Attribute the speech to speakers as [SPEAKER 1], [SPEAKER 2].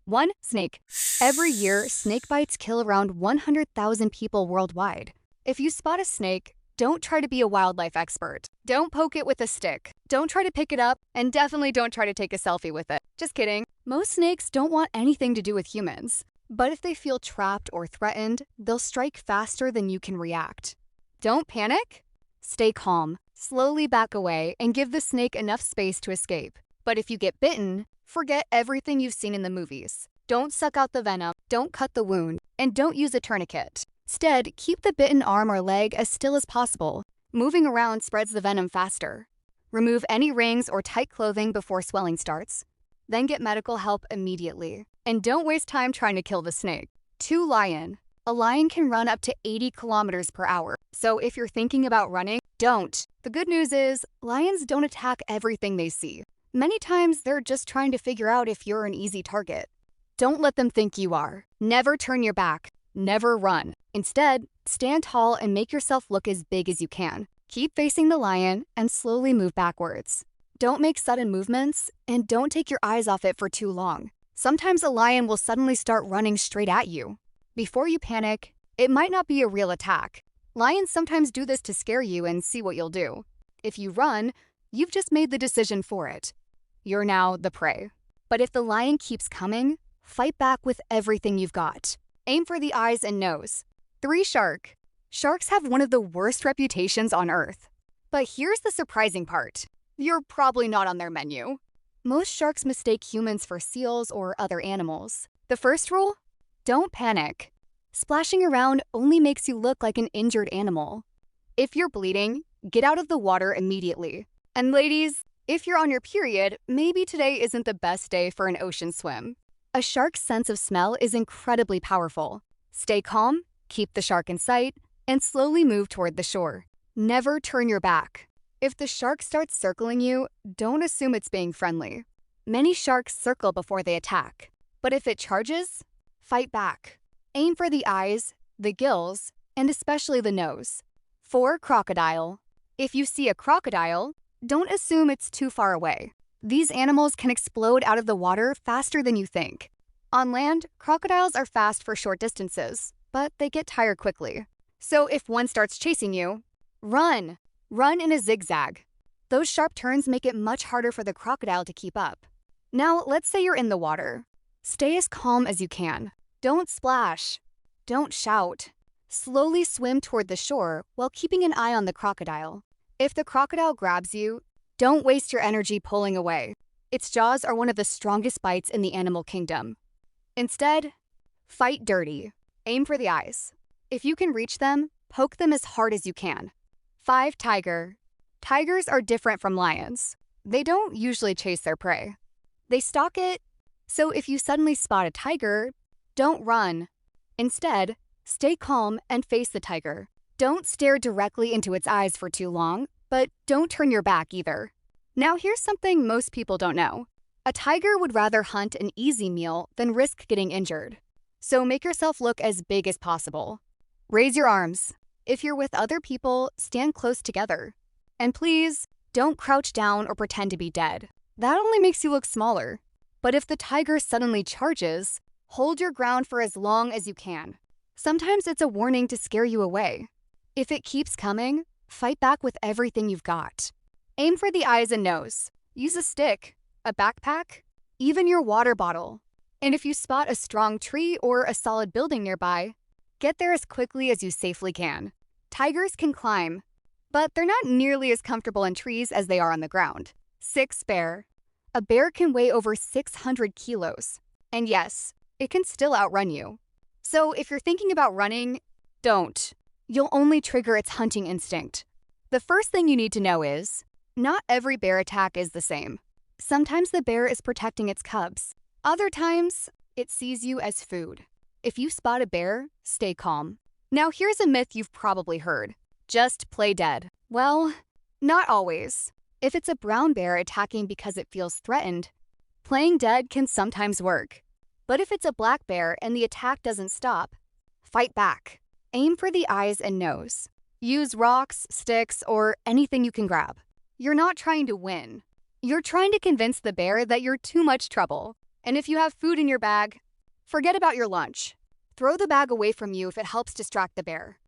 [SPEAKER 1] 1. Snake. Every year, snake bites kill around 100,000 people worldwide. If you spot a snake, don't try to be a wildlife expert. Don't poke it with a stick. Don't try to pick it up, and definitely don't try to take a selfie with it. Just kidding. Most snakes don't want anything to do with humans. But if they feel trapped or threatened, they'll strike faster than you can react. Don't panic. Stay calm. Slowly back away and give the snake enough space to escape. But if you get bitten, forget everything you've seen in the movies. Don't suck out the venom, don't cut the wound, and don't use a tourniquet. Instead, keep the bitten arm or leg as still as possible. Moving around spreads the venom faster. Remove any rings or tight clothing before swelling starts. Then get medical help immediately. And don't waste time trying to kill the snake. 2. Lion. A lion can run up to 80 kilometers per hour. So if you're thinking about running, don't. The good news is, lions don't attack everything they see. Many times, they're just trying to figure out if you're an easy target. Don't let them think you are. Never turn your back. Never run. Instead, stand tall and make yourself look as big as you can. Keep facing the lion and slowly move backwards. Don't make sudden movements, and don't take your eyes off it for too long. Sometimes a lion will suddenly start running straight at you. Before you panic, it might not be a real attack. Lions sometimes do this to scare you and see what you'll do. If you run, you've just made the decision for it. You're now the prey. But if the lion keeps coming, fight back with everything you've got. Aim for the eyes and nose. 3. Shark. Sharks have one of the worst reputations on Earth. But here's the surprising part. You're probably not on their menu. Most sharks mistake humans for seals or other animals. The first rule? Don't panic. Splashing around only makes you look like an injured animal. If you're bleeding, get out of the water immediately. And ladies, if you're on your period, maybe today isn't the best day for an ocean swim. A shark's sense of smell is incredibly powerful. Stay calm, keep the shark in sight, and slowly move toward the shore. Never turn your back. If the shark starts circling you, don't assume it's being friendly. Many sharks circle before they attack. But if it charges, fight back. Aim for the eyes, the gills, and especially the nose. 4. Crocodile. If you see a crocodile, don't assume it's too far away. These animals can explode out of the water faster than you think. On land, crocodiles are fast for short distances, but they get tired quickly. So if one starts chasing you, run! Run in a zigzag. Those sharp turns make it much harder for the crocodile to keep up. Now, let's say you're in the water. Stay as calm as you can. Don't splash. Don't shout. Slowly swim toward the shore while keeping an eye on the crocodile. If the crocodile grabs you, don't waste your energy pulling away. Its jaws are one of the strongest bites in the animal kingdom. Instead, fight dirty. Aim for the eyes. If you can reach them, poke them as hard as you can. 5. Tiger. Tigers are different from lions. They don't usually chase their prey. They stalk it, so if you suddenly spot a tiger, don't run. Instead, stay calm and face the tiger. Don't stare directly into its eyes for too long, but don't turn your back either. Now here's something most people don't know. A tiger would rather hunt an easy meal than risk getting injured. So make yourself look as big as possible. Raise your arms. If you're with other people, stand close together. And please, don't crouch down or pretend to be dead. That only makes you look smaller. But if the tiger suddenly charges, hold your ground for as long as you can. Sometimes it's a warning to scare you away. If it keeps coming, fight back with everything you've got. Aim for the eyes and nose. Use a stick, a backpack, even your water bottle. And if you spot a strong tree or a solid building nearby, get there as quickly as you safely can. Tigers can climb, but they're not nearly as comfortable in trees as they are on the ground. 6. Bear. A bear can weigh over 600 kilos. And yes, it can still outrun you. So if you're thinking about running, don't. You'll only trigger its hunting instinct. The first thing you need to know is, not every bear attack is the same. Sometimes the bear is protecting its cubs. Other times, it sees you as food. If you spot a bear, stay calm. Now here's a myth you've probably heard. Just play dead. Well, not always. If it's a brown bear attacking because it feels threatened, playing dead can sometimes work. But if it's a black bear and the attack doesn't stop, fight back. Aim for the eyes and nose. Use rocks, sticks, or anything you can grab. You're not trying to win. You're trying to convince the bear that you're too much trouble. And if you have food in your bag, forget about your lunch. Throw the bag away from you if it helps distract the bear.